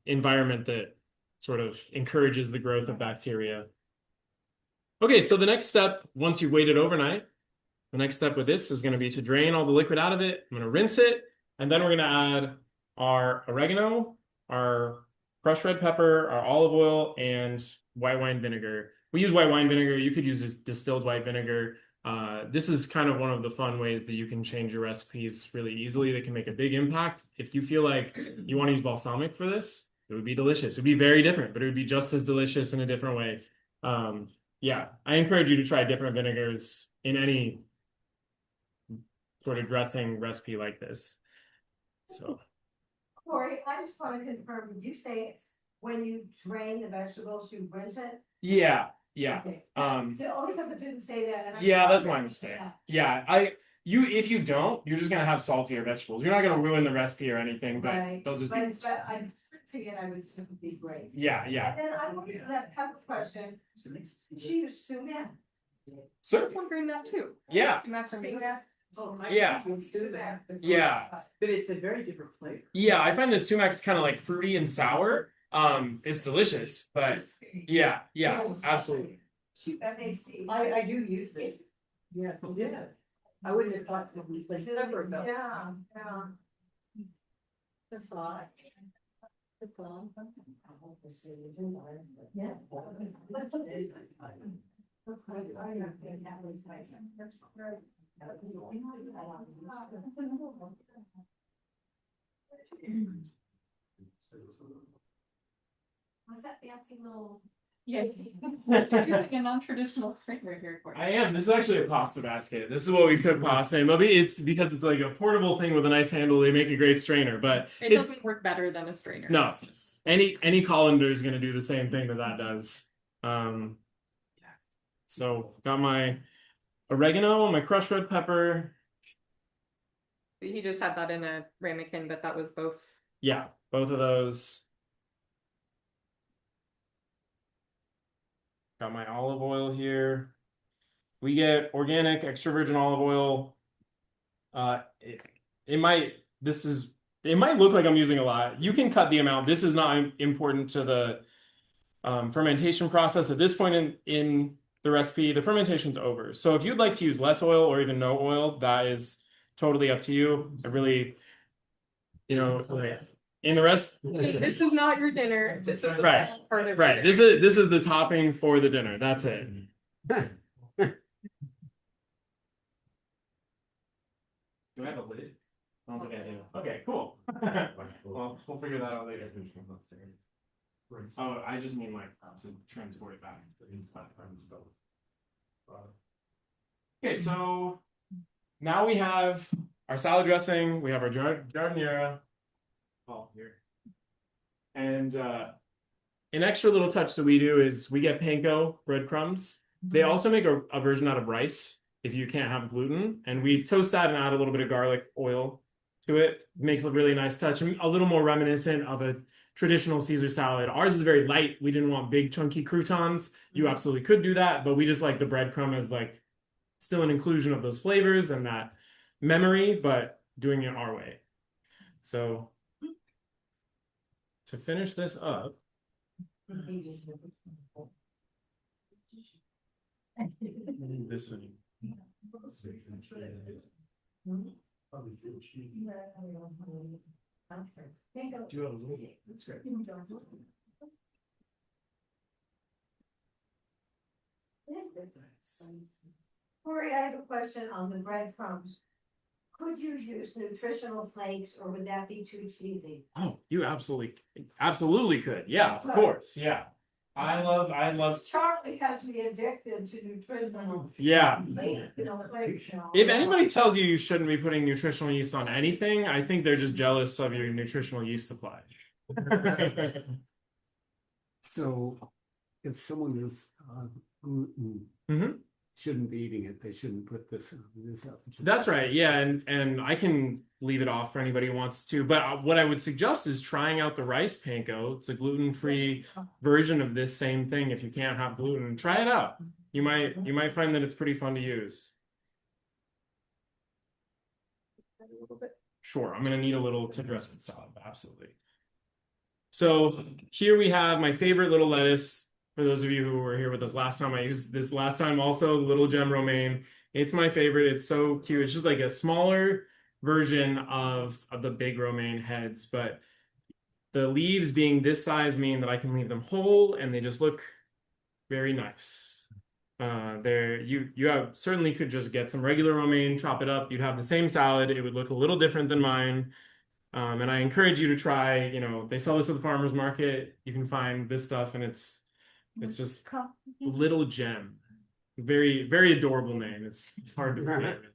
environment that sort of encourages the growth of bacteria. Okay, so the next step, once you've waited overnight, the next step with this is going to be to drain all the liquid out of it. I'm going to rinse it, and then we're going to add our oregano, our crushed red pepper, our olive oil, and white wine vinegar. We use white wine vinegar. You could use this distilled white vinegar. This is kind of one of the fun ways that you can change your recipes really easily that can make a big impact. If you feel like you want to use balsamic for this, it would be delicious. It would be very different, but it would be just as delicious in a different way. Yeah, I encourage you to try different vinegars in any sort of dressing recipe like this. So, Corey, I just want to confirm, did you say it's when you drain the vegetables, you rinse it? yeah. Okay. The only time it didn't say that. And I Yeah, thought that's that- my mistake. Yeah. Yeah, if you don't, you're just gonna have saltier vegetables. You're not gonna ruin the recipe or anything, but Right, they'll just but be. it's, but I, rinsing it, I would assume would be great. Yeah. And then I wanted to that pepper question, did she use sumac? I So was wondering that too. Yeah. Sumac for me. Sumac? Oh, my Yeah. God, it's sumac. Yeah. But it's a very different flavor. yeah, I find that sumac is kind of like fruity and sour. It's delicious, but yeah, absolutely. MAC. I do use it. Yeah, yeah. I wouldn't have thought to replace it ever though. Yeah. That's all. Yeah. What's that fancy little? Yeah. You're using a non-traditional strainer here, Corey. I am. This is actually a pasta basket. This is what we cook pasta in. Maybe it's because it's like a portable thing with a nice handle. They make a great strainer, but It it's doesn't work better than a strainer. No. It's just- any colander is going to do the same thing that does. So got my oregano, my crushed red pepper. He just had that in a ramekin, but that was both. Yeah, both of those. Got my olive oil here. we get organic extra virgin olive oil. It might it might look like I'm using a lot. You can cut the amount. This is not important to the fermentation process at this point in the recipe. The fermentation's over. So if you'd like to use less oil or even no oil, that is totally up to you. I really, in the rest. This is not your dinner. This is a Right. small part of Right. your This is the topping for the dinner. That's it. Do I have a lid? I don't think I do. Okay, cool. Well, we'll figure that out later. Oh, I just mean like to transport it back. Okay, so now we have our salad dressing, we have our giardiniera. Oh, here. And an extra little touch that we do is we get panko breadcrumbs. They also make a version out of rice if you can't have gluten. And we toast that and add a little bit of garlic oil to it. It makes a really nice touch, a little more reminiscent of a traditional Caesar salad. Ours is very light. We didn't want big chunky croutons. You absolutely could do that, but we just like the breadcrumb as like still an inclusion of those flavors and that memory, but doing it our way. So to finish this up, this one. Do you have a little? That's great. Corey, I have a question on the breadcrumbs. Could you use nutritional flakes or would that be too cheesy? Oh, you absolutely could. Yeah, of course. Yeah. I love. Charlie has me addicted to nutritional. Yeah. Flakes. If anybody tells you you shouldn't be putting nutritional yeast on anything, I think they're just jealous of your nutritional yeast supply. So if someone is gluten, Mhm. shouldn't be eating it, they shouldn't put this up. That's right. Yeah, and I can leave it off for anybody who wants to. But what I would suggest is trying out the rice panko. It's a gluten-free version of this same thing. If you can't have gluten, try it out. You might find that it's pretty fun to use. Sure, I'm gonna need a little to dress the salad, absolutely. So here we have my favorite little lettuce. For those of you who were here with us last time, I used this last time also, little gem romaine. It's my favorite. It's so cute. It's just like a smaller version of the big romaine heads, but the leaves being this size mean that I can leave them whole and they just look very nice. You certainly could just get some regular romaine, chop it up. You'd have the same salad. It would look a little different than mine. And I encourage you to try, they sell this at the farmer's market. You can find this stuff and it's just little gem. Very, very adorable name. It's hard to forget, really.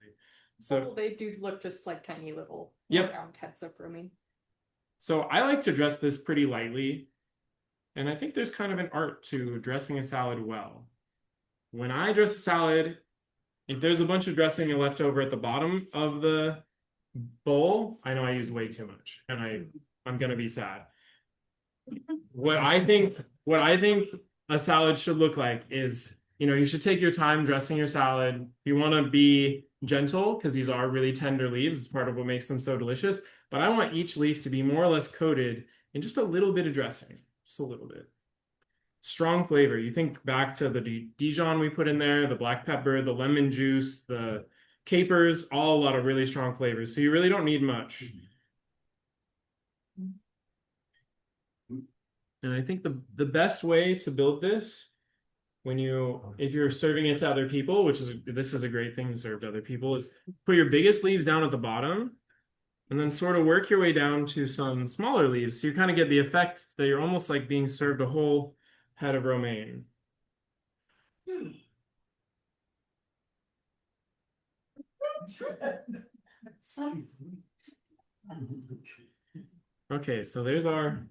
So they do look just like tiny little Yep. round heads of romaine. So I like to dress this pretty lightly. And I think there's kind of an art to dressing a salad well. When I dress a salad, if there's a bunch of dressing left over at the bottom of the bowl, I know I use way too much and I'm gonna be sad. What I think a salad should look like is, you should take your time dressing your salad. You want to be gentle because these are really tender leaves. It's part of what makes them so delicious. But I want each leaf to be more or less coated in just a little bit of dressing, just a little bit. Strong flavor. You think back to the Dijon we put in there, the black pepper, the lemon juice, the capers, all a lot of really strong flavors. So you really don't need much. And I think the best way to build this, if you're serving it to other people, this is a great thing to serve to other people, is put your biggest leaves down at the bottom and then sort of work your way down to some smaller leaves. So you kind of get the effect that you're almost like being served a whole head of romaine. Okay, so there's our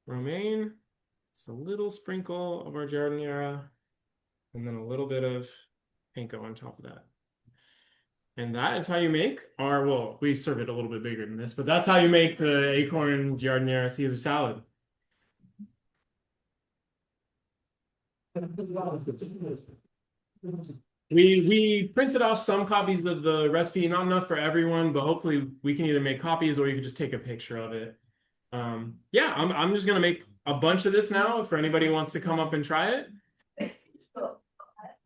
romaine. It's a little sprinkle of our giardiniera, and then a little bit of panko on top of that. And that is how you make we serve it a little bit bigger than this, but that's how you make the Acorn giardiniera Caesar salad. We printed off some copies of the recipe, not enough for everyone, but hopefully we can either make copies or you can just take a picture of it. Yeah, I'm just gonna make a bunch of this now for anybody who wants to come up and try it.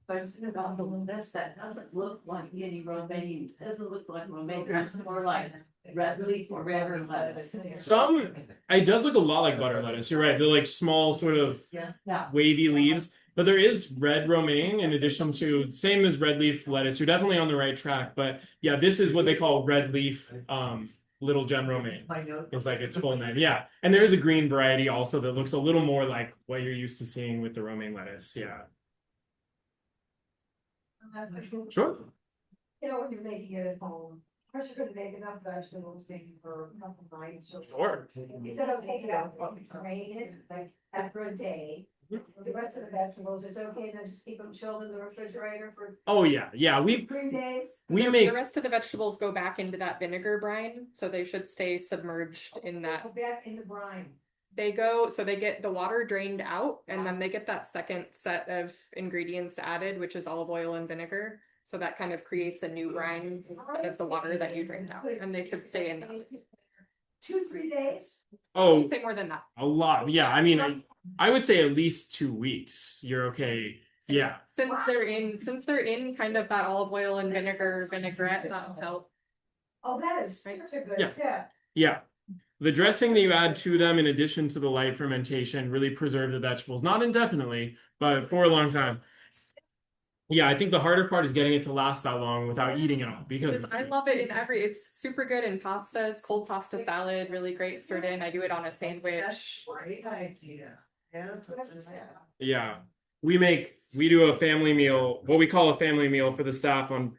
Question about the list, that doesn't look like any romaine, doesn't look like romaine, it's more like red leaf or red lettuce. Some it does look a lot like butter lettuce. You're right. They're like small, sort of Yeah. wavy leaves. But there is red romaine in addition to same as red leaf lettuce. You're definitely on the right track. But yeah, this is what they call red leaf little gem romaine. I know. It's like its full name. Yeah. And there is a green variety also that looks a little more like what you're used to seeing with the romaine lettuce. Yeah. Sure. You know, when you're making it at home, first you're gonna make enough vegetables maybe for a couple nights. Sure. Is that okay to drain it like after a day? The rest of the vegetables, it's okay to just keep them chilled in the refrigerator for Oh yeah. Yeah. 3 days? The rest of the vegetables go back into that vinegar brine, so they should stay submerged in that. Go back in the brine. They get the water drained out, and then they get that second set of ingredients added, which is olive oil and vinegar. So that kind of creates a new brine instead of the water that you drained out, and they should stay in that. 2-3 days? Oh, I'd say more than that. a lot. Yeah. I mean, I would say at least 2 weeks. You're okay. Yeah. Since they're in kind of that olive oil and vinaigrette, that'll help. Oh, that is such a good Yeah. tip. Yeah. The dressing that you add to them in addition to the light fermentation really preserve the vegetables, not indefinitely, but for a long time. Yeah, I think the harder part is getting it to last that long without eating it all because I love it in it's super good in pastas, cold pasta salad, really great stirred in. I do it on a sandwich. That's a great idea. yeah. We do a family meal, what we call a family meal for the staff on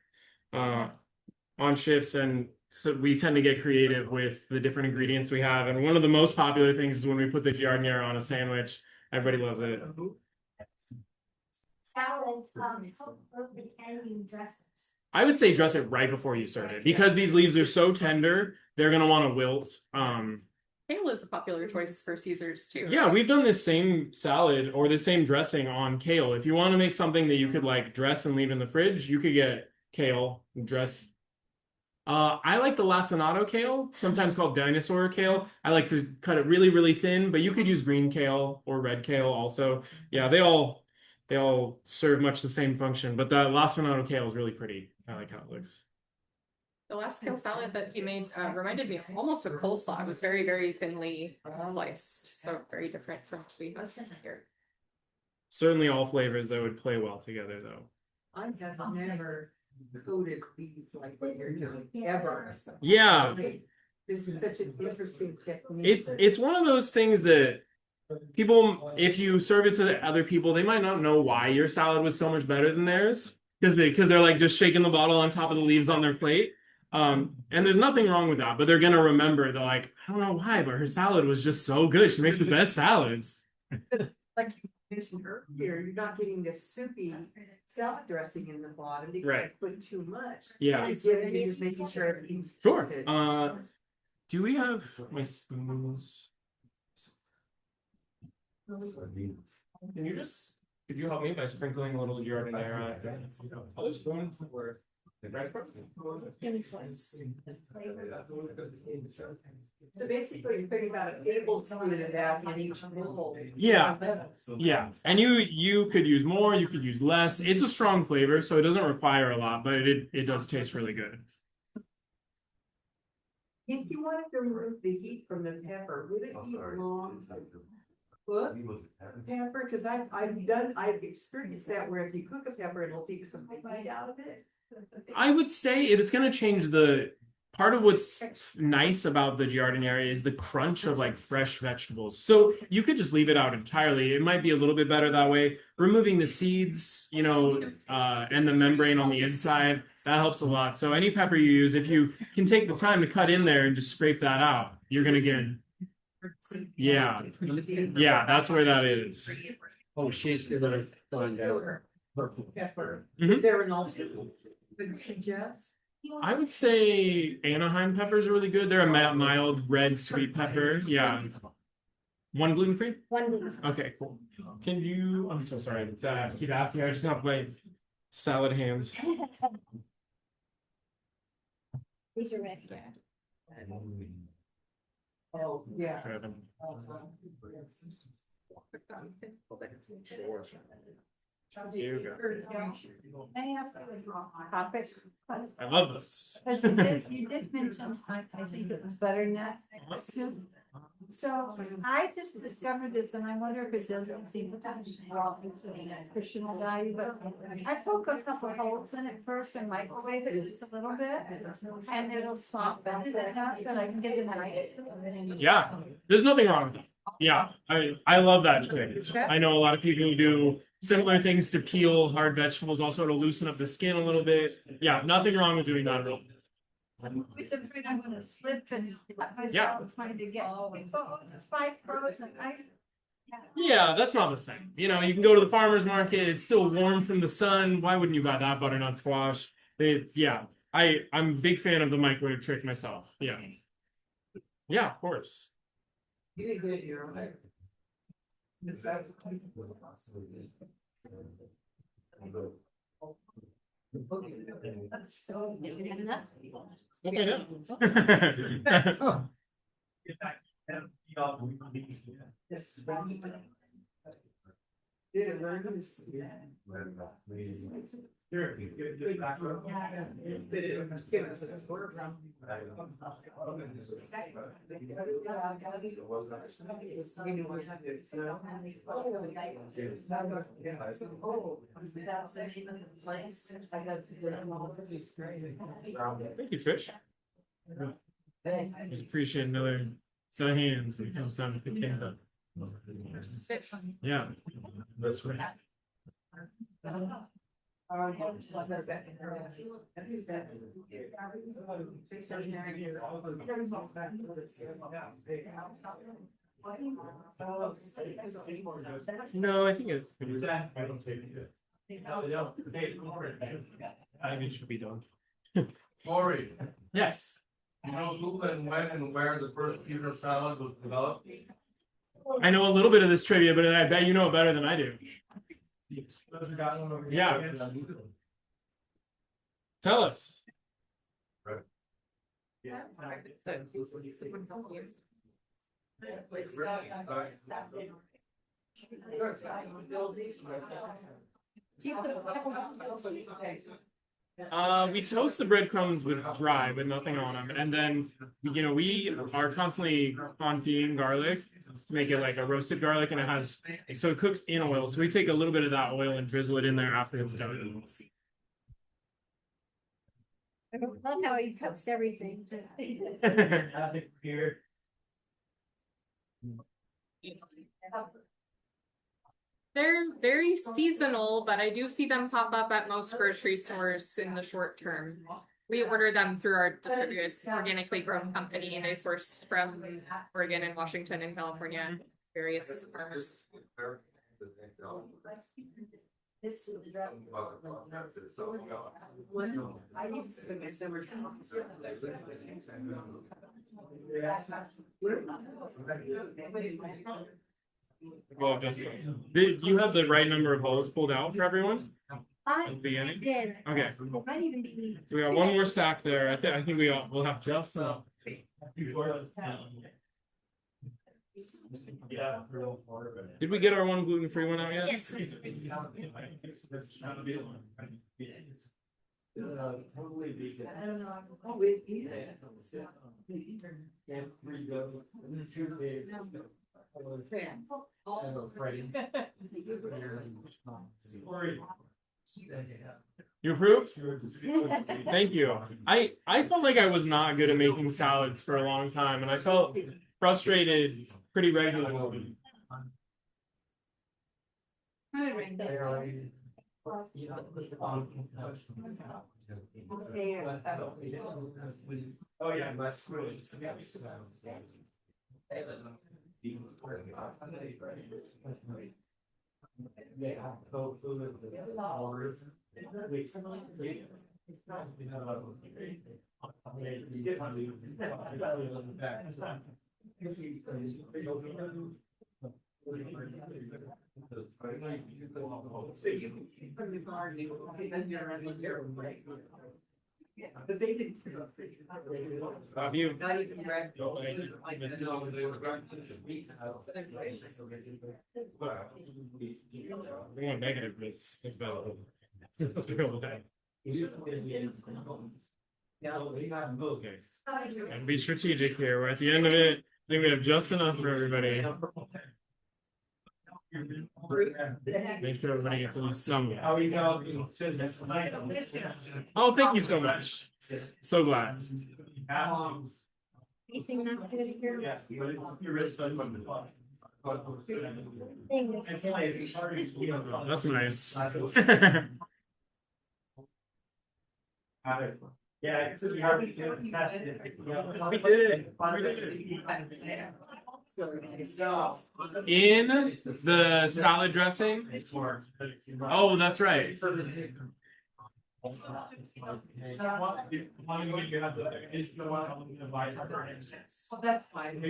shifts, and so we tend to get creative with the different ingredients we have. And one of the most popular things is when we put the giardiniera on a sandwich. Everybody loves it. Salad, how quickly can you dress it? I would say dress it right before you serve it because these leaves are so tender, they're gonna want to wilt. Kale is a popular choice for Caesars too. Yeah, we've done this same salad or the same dressing on kale. If you want to make something that you could like dress and leave in the fridge, you could get kale dress. I like the lacinato kale, sometimes called dinosaur kale. I like to cut it really, really thin, but you could use green kale or red kale also. Yeah, they all serve much the same function, but the lacinato kale is really pretty. I like how it looks. The last kale salad that he made reminded me almost of coleslaw. It was very, very thinly sliced, so very different from what we have here. Certainly all flavors that would play well together though. I have never coated beef like what you're doing, ever. Yeah. This is such an interesting technique. It's one of those things that people, if you serve it to other people, they might not know why your salad was so much better than theirs because they're like just shaking the bottle on top of the leaves on their plate. And there's nothing wrong with that, but they're gonna remember. They're like, I don't know why, but her salad was just so good. She makes the best salads. Like you mentioned earlier, you're not getting this soupy salad dressing in the bottom because Right. you put too much. Yeah. You're just making sure everything's Sure. coated. Do we have my spoons? Could you help me by sprinkling a little giardiniera? Other spoon for So basically, you're putting about a tablespoon of that in each bowl. Yeah. Yeah, and you could use more, you could use less. It's a strong flavor, so it doesn't require a lot, but it does taste really good. If you wanted to remove the heat from the pepper, would it be long to cook pepper? Cause I've experienced that where if you cook a pepper, it'll take some heat out of it. I would say it's going to change the part of what's nice about the giardiniera is the crunch of like fresh vegetables. So you could just leave it out entirely. It might be a little bit better that way. Removing the seeds, and the membrane on the inside, that helps a lot. So any pepper you use, if you can take the time to cut in there and just scrape that out, you're going to get, yeah, that's where that is. Oh, she's gonna find out. Pepper. Mhm. Is there an alternative would you suggest? I would say Anaheim peppers are really good. They're a mild red sweet pepper. Yeah. One gluten free? One gluten. Okay, cool. I'm so sorry. I keep asking. I just not play. Salad hands. These are ready. Oh, yeah. Here we go. May I ask you a topic? I love this. Because you did mention, I think it was butternut soup. So I just discovered this and I wonder if it doesn't seem to draw into the nutritional value, but I poke a couple holes in it first and microwave it just a little bit. And it'll soften it enough that I can get it right. Yeah, there's nothing wrong with that. Yeah, I love that trick. I know a lot of people who do similar things to peel hard vegetables, also to loosen up the skin a little bit. Yeah, nothing wrong with doing that at all. With the afraid I'm gonna slip and cut Yeah. myself trying to get, so it's five pros and I. Yeah, that's not the same. You know, you can go to the farmer's market, it's still warm from the sun. Why wouldn't you buy that butternut squash? Yeah, I'm a big fan of the microwave trick myself. Yeah. Yeah, of course. You did good here, right? Yes, that's. That's so. Enough. Okay, no. Yes. Yeah, very good. Sure. Thank you, Trish. Just appreciate another set of hands when it comes time to pick things up. Yeah, that's right. No, I think it's. I don't take it. I think it should be done. Corey, Yes, you know who and when and where the first Caesar salad was developed? I know a little bit of this trivia, but I bet you know it better than I do. Yeah. Tell us. We toast the breadcrumbs with dry, with nothing on them, and then we are constantly confying garlic to make it like a roasted garlic, and it cooks in oil. So we take a little bit of that oil and drizzle it in there after it's done. I love how you toast everything. They're very seasonal, but I do see them pop up at most grocery stores in the short term. We order them through our distributor. It's an organically grown company. They source from Oregon and Washington and California, various farms. This is I need to finish summer. Well, just did you have the right number of bowls pulled out for everyone I at the beginning? did. Okay, It might even be. so we got one more stack there. I think we'll have just enough. Did we get our one gluten-free one out yet? Yes. I don't know. Oh, with you. You approve? Thank you. I felt like I was not good at making salads for a long time, and I felt frustrated pretty regularly. Oh, yeah, that's really. So you can keep from the garden, and you're in there, right? Yeah, but they didn't. Love you. Not even red. We want negative, but it's better. It's real bad. Okay. And be strategic here. We're at the end of it. I think we have just enough for everybody. Make sure everybody gets at least some. Oh, thank you so much. So glad. Anything not good here? That's nice. Yeah, it's a hard to test it. We did. In the salad dressing. Oh, that's right. Well, that's fine.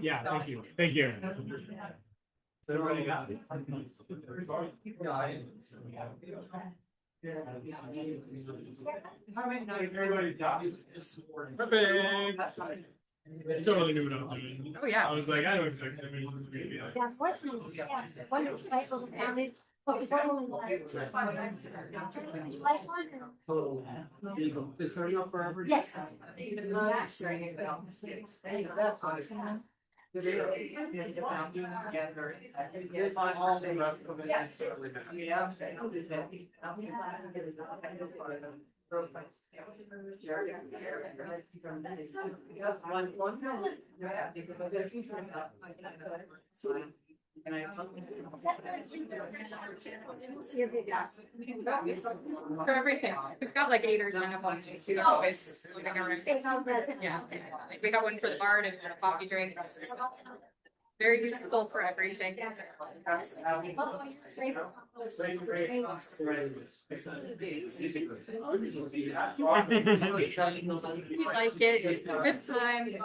Yeah, thank you. Thank you. Perfect. Totally knew what I was doing. Oh, yeah. I was like, I know exactly what it was gonna be. Yeah, unfortunately, yeah, one of the cycles around it, what was one of the. Is there enough for everybody? Yes. For everything, we've got like 8 or 10 of them, so they're always moving around. Yeah, like we got one for the barn and coffee drinks. Very useful for everything. We like it, good time.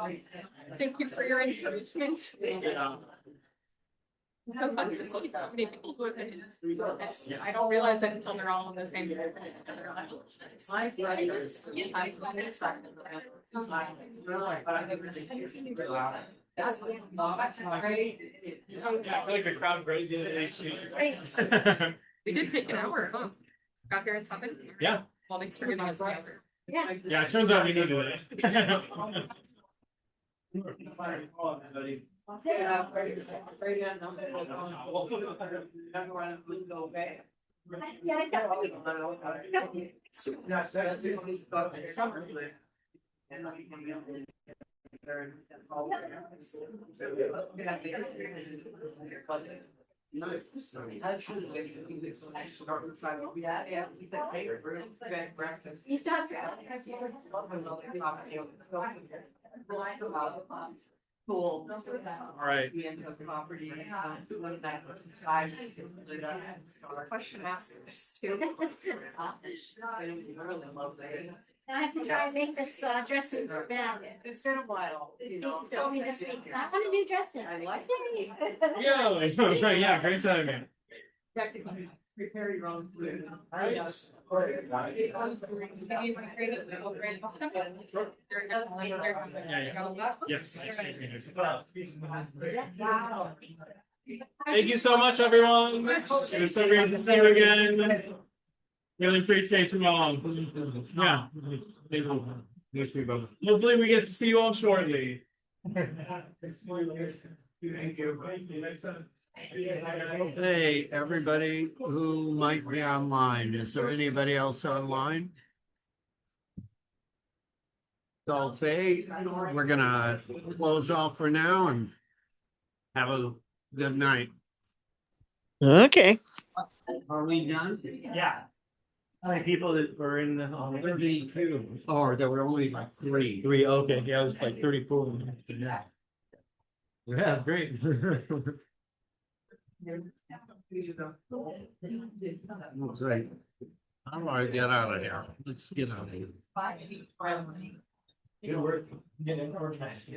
Thank you for your encouragement. It's so fun to see so many people who have been, I don't realize it until they're all on the same. That's great. Yeah, I feel like the crowd grows in Great. We did take an hour, huh? Got here at 7. Yeah. Well, thanks for giving us the hour. Yeah. Yeah, it turns out we needed it. Yeah, I got it. You start. Cool. All right. Property. Question askers too. I have to try and make this dressing for bad. It's been a while, you know. He told me this week, I want to do dressing. I like Yeah, yeah, great timing. Prepare your own food. Right. Maybe you want to create a little brand custom? Sure. You got all that? Yes. Wow. Thank you so much, everyone. It was so great to see you again. Really appreciate you all. Yeah. Thank you. Hopefully we get to see you all shortly. Thank you. Hey, everybody who might be online, is there anybody else online? So Faye, we're gonna close off for now and have a good night. Okay. Are we done? Yeah. How many people that were in the? 32. Or there were only like 3. Three, okay, yeah, it was like 34. Yeah, that's great. Great. How do I get out of here? Let's get out of here. Good work. Getting organized.